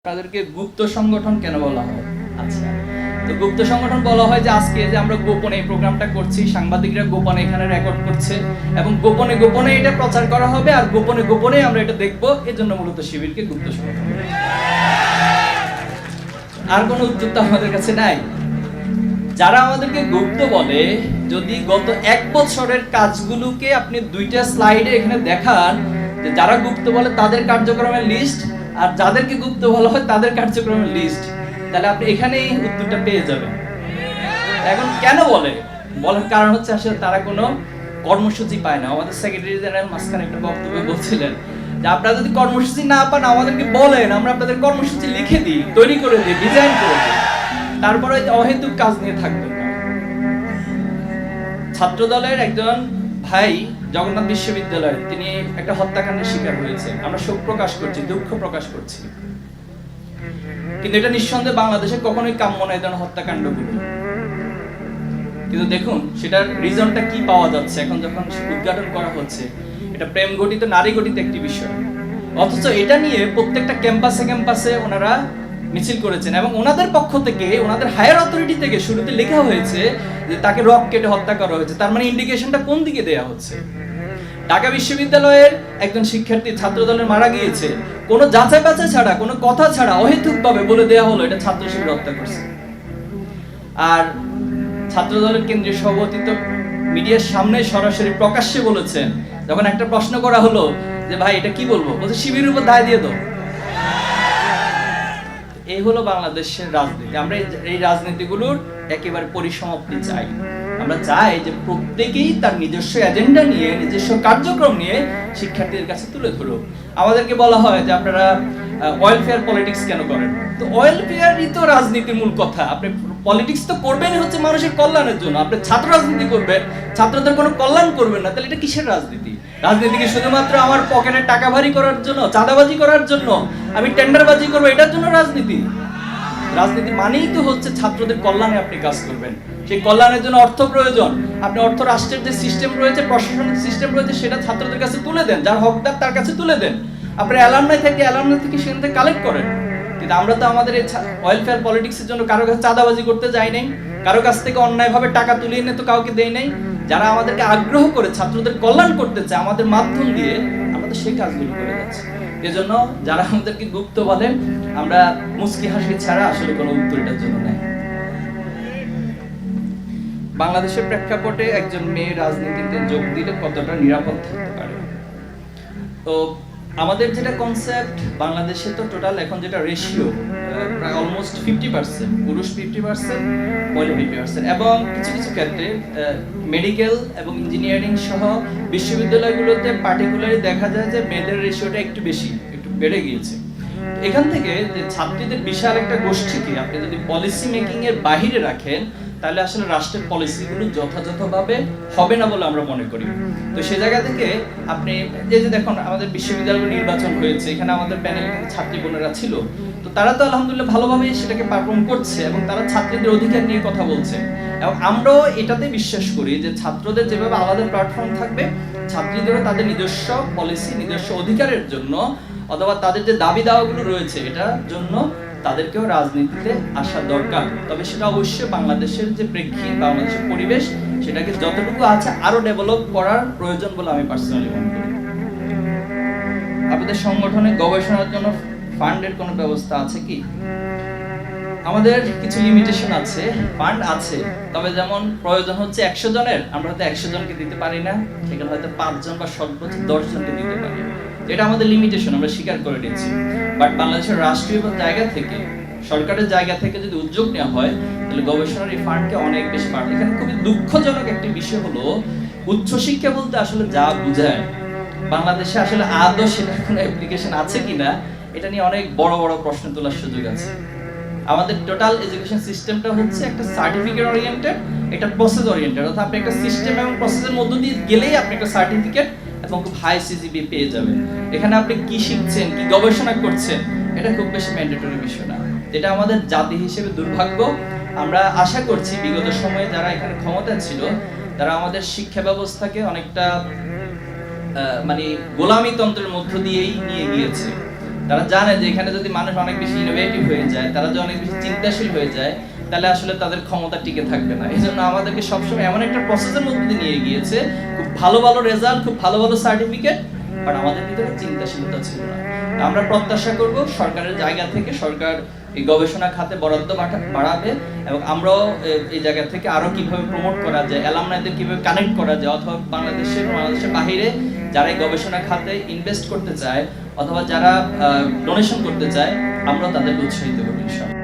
তাদেরকে গুপ্ত সংগঠন কেন বলা হয়? আচ্ছা, তো গুপ্ত সংগঠন বলা হয় যে আজকে যে আমরা গোপনে এই প্রোগ্রামটা করছি, সাংবাদিকরা গোপনে এখানে রেকর্ড করছে এবং গোপনে গোপনে এটা প্রচার করা হবে আর গোপনে গোপনে আমরা এটা দেখব, এজন্য মূলত শিবিরকে গুপ্ত সংগঠন। আর কোনো উত্তর তো আমাদের কাছে নাই। যারা আমাদেরকে গুপ্ত বলে, যদি গত 1 বছরের কাজগুলোকে আপনি 2টা স্লাইডে এখানে দেখান যে যারা গুপ্ত বলে তাদের কার্যক্রমের লিস্ট আর যাদেরকে গুপ্ত বলা হয় তাদের কার্যক্রমের লিস্ট, তাহলে আপনি এখানেই উত্তরটা পেয়ে যাবেন। এখন কেন বলে? বলার কারণ হচ্ছে আসলে তারা কোনো কর্মসূচি পায় না। আমাদের সেক্রেটারি জেনারেল মাঝখানে একটা বক্তব্যে বলছিলেন যে আপনারা যদি কর্মসূচি না পান আমাদেরকে বলেন, আমরা আপনাদের কর্মসূচি লিখে দিই, তৈরি করে দিই, ডিজাইন করে দিই, তারপরে অহেতুক কাজ নিয়ে থাকবেন না। ছাত্র দলের একজন ভাই জগন্নাথ বিশ্ববিদ্যালয়ে তিনি একটা হত্যাকাণ্ডের শিকার হয়েছে। আমরা শোক প্রকাশ করছি, দুঃখ প্রকাশ করছি, কিন্তু এটা নিঃসন্দেহে বাংলাদেশে কখনোই কাম্য নয় এই ধরনের হত্যাকাণ্ডগুলো। কিন্তু দেখুন সেটার রিজনটা কি পাওয়া যাচ্ছে এখন যখন উদ্ঘাটন করা হচ্ছে। এটা প্রেম ঘটিত, নারী ঘটিত একটি বিষয়, অথচ এটা নিয়ে প্রত্যেকটা ক্যাম্পাসে ক্যাম্পাসে ওনারা মিছিল করেছেন এবং ওনাদের পক্ষ থেকে, ওনাদের হায়ার অথরিটি থেকে শুরুতে লেখা হয়েছে যে তাকে রক কেটে হত্যা করা হয়েছে। তার মানে ইন্ডিকেশনটা কোন দিকে দেয়া হচ্ছে? ঢাকা বিশ্ববিদ্যালয়ের একজন শিক্ষার্থী ছাত্রদলের মারা গিয়েছে, কোনো যাচাই বাছাই ছাড়া, কোনো কথা ছাড়া অহেতুকভাবে বলে দেয়া হলো এটা ছাত্র শিবির হত্যা করছে। আর ছাত্রদলের কেন্দ্রীয় সভাপতি তো মিডিয়ার সামনে সরাসরি প্রকাশ্যে বলেছেন, যখন একটা প্রশ্ন করা হলো যে ভাই এটা কি বলবো, বলছে শিবিরের উপর দায় দিয়ে দাও। এই হলো বাংলাদেশের রাজনীতি। আমরা এই রাজনীতিগুলোর একেবারে পরিসমাপ্তি চাই। আমরা চাই যে প্রত্যেকেই তার নিজস্ব এজেন্ডা নিয়ে, নিজস্ব কার্যক্রম নিয়ে শিক্ষার্থীদের কাছে তুলে ধরুক। আমাদেরকে বলা হয় যে আপনারা ওয়েলফেয়ার পলিটিক্স কেন করেন? তো ওয়েলফেয়ারই তো রাজনীতির মূল কথা। আপনি পলিটিক্স তো করবেনই হচ্ছে মানুষের কল্যাণের জন্য। আপনি ছাত্র রাজনীতি করবেন, ছাত্রদের কোনো কল্যাণ করবেন না, তাহলে এটা কিসের রাজনীতি? রাজনীতি কি শুধুমাত্র আমার পকেটে টাকা ভারী করার জন্য, চাঁদাবাজি করার জন্য, আমি টেন্ডারবাজি করবো এটার জন্য রাজনীতি? রাজনীতি মানেই তো হচ্ছে ছাত্রদের কল্যাণে আপনি কাজ করবেন। সেই কল্যাণের জন্য অর্থ প্রয়োজন। আপনি অর্থ রাষ্ট্রের যে সিস্টেম রয়েছে, প্রশাসনিক সিস্টেম রয়েছে, সেটা ছাত্রদের কাছে তুলে দেন, যার হকদার তার কাছে তুলে দেন। আপনি অ্যালামনাই থেকে সেখান থেকে কালেক্ট করেন। কিন্তু আমরা তো আমাদের এই ওয়েলফেয়ার পলিটিক্সের জন্য কারো কাছে চাঁদাবাজি করতে যাই নাই, কারো কাছ থেকে অন্যায়ভাবে টাকা তুলে এনে তো কাউকে দেই নাই। যারা আমাদেরকে আগ্রহ করে ছাত্রদের কল্যাণ করতে চায় আমাদের মাধ্যম দিয়ে, আমরা তো সেই কাজগুলো করে যাচ্ছি। এজন্য যারা আমাদেরকে গুপ্ত বলে, আমরা মুস্কি হাসি ছাড়া আসলে কোনো উত্তর এটার জন্য নেই। বাংলাদেশের প্রেক্ষাপটে একজন মেয়ে রাজনীতিতে যোগ দিলে কতটা নিরাপদ থাকতে পারে? তো আমাদের যেটা কনসেপ্ট, বাংলাদেশে তো টোটাল এখন যেটা রেশিও প্রায় অলমোস্ট 50%, পুরুষ 50%, মহিলা 50%, এবং কিছু কিছু ক্ষেত্রে মেডিকেল এবং ইঞ্জিনিয়ারিং সহ বিশ্ববিদ্যালয়গুলোতে পার্টিকুলারলি দেখা যায় যে মেয়েদের রেশিওটা একটু বেশি, একটু বেড়ে গিয়েছে। এখান থেকে যে ছাত্রীদের বিশাল একটা গোষ্ঠীকে আপনি যদি পলিসি মেকিং এর বাহিরে রাখেন, তাহলে আসলে রাষ্ট্রের পলিসিগুলো যথাযথভাবে হবে না বলে আমরা মনে করি। তো সেই জায়গা থেকে আপনি এই যে দেখুন আমাদের বিশ্ববিদ্যালয় নির্বাচন হয়েছে, এখানে আমাদের প্যানেলে ছাত্রী বোনেরা ছিল, তো তারা তো আলহামদুলিল্লাহ ভালোভাবে সেটাকে পারফর্ম করছে এবং তারা ছাত্রীদের অধিকার নিয়ে কথা বলছে। এবং আমরাও এটাতে বিশ্বাস করি যে ছাত্রদের যেভাবে আলাদা প্ল্যাটফর্ম থাকবে, ছাত্রীদেরও তাদের নিজস্ব পলিসি, নিজস্ব অধিকারের জন্য অথবা তাদের যে দাবি দাওয়াগুলো রয়েছে এটার জন্য তাদেরকেও রাজনীতিতে আসা দরকার। তবে সেটা অবশ্যই বাংলাদেশের যে প্রেক্ষিত, বাংলাদেশের পরিবেশ, সেটাকে যতটুকু আছে আরো ডেভেলপ করার প্রয়োজন বলে আমি পার্সোনালি মনে করি। আপনাদের সংগঠনে গবেষণার জন্য ফান্ডের কোনো ব্যবস্থা আছে কি? আমাদের কিছু লিমিটেশন আছে, ফান্ড আছে, তবে যেমন প্রয়োজন হচ্ছে 100 জনের, আমরা হয়তো 100 জনকে দিতে পারি না, সেখানে হয়তো 5 জন বা সর্বোচ্চ 10 জনকে দিতে পারি। এটা আমাদের লিমিটেশন, আমরা স্বীকার করে নিচ্ছি। বাট বাংলাদেশের রাষ্ট্রীয় জায়গা থেকে, সরকারের জায়গা থেকে যদি উদ্যোগ নেওয়া হয়, তাহলে গবেষণার এই ফান্ডকে অনেক বেশি বাড়বে। এখানে খুবই দুঃখজনক একটি বিষয় হলো, উচ্চশিক্ষা বলতে আসলে যা বোঝায়, বাংলাদেশে আসলে আদৌ সেটার কোনো অ্যাপ্লিকেশন আছে কিনা, এটা নিয়ে অনেক বড় বড় প্রশ্ন তোলার সুযোগ আছে। আমাদের টোটাল এডুকেশন সিস্টেমটা হচ্ছে একটা সার্টিফিকেট ওরিয়েন্টেড, এটা প্রসেস ওরিয়েন্টেড, অর্থাৎ আপনি একটা সিস্টেম এবং প্রসেসের মধ্য দিয়ে গেলেই আপনি একটা সার্টিফিকেট এবং খুব হাই সিজিপি পেয়ে যাবেন। এখানে আপনি কি শিখছেন, কি গবেষণা করছেন, এটা খুব বেশি ম্যান্ডেটরি বিষয় না। এটা আমাদের জাতি হিসেবে দুর্ভাগ্য। আমরা আশা করছি বিগত সময়ে যারা এখানে ক্ষমতা ছিল, তারা আমাদের শিক্ষা ব্যবস্থাকে অনেকটা মানে গোলামী তন্ত্রের মধ্য দিয়েই নিয়ে গিয়েছে। তারা জানে যে এখানে যদি মানুষ অনেক বেশি ইনোভেটিভ হয়ে যায়, তারা যদি অনেক বেশি চিন্তাশীল হয়ে যায়, তাহলে আসলে তাদের ক্ষমতা টিকে থাকবে না। এই জন্য আমাদেরকে সবসময় এমন একটা প্রসেসের মধ্যে দিয়ে নিয়ে গিয়েছে, খুব ভালো ভালো রেজাল্ট, খুব ভালো ভালো সার্টিফিকেট, বাট আমাদের ভিতরে চিন্তাশীলতা ছিল না। আমরা প্রত্যাশা করব সরকারের জায়গা থেকে সরকার এই গবেষণা খাতে বরাদ্দ বাড়াবে, এবং আমরাও এই জায়গা থেকে আরো কিভাবে প্রমোট করা যায়, অ্যালামনাইদের কিভাবে কানেক্ট করা যায়, অথবা বাংলাদেশের বাইরে যারা এই গবেষণা খাতে ইনভেস্ট করতে চায় অথবা যারা ডোনেশন করতে চায়, আমরা তাদেরকে উৎসাহিত করব ইনশাআল্লাহ।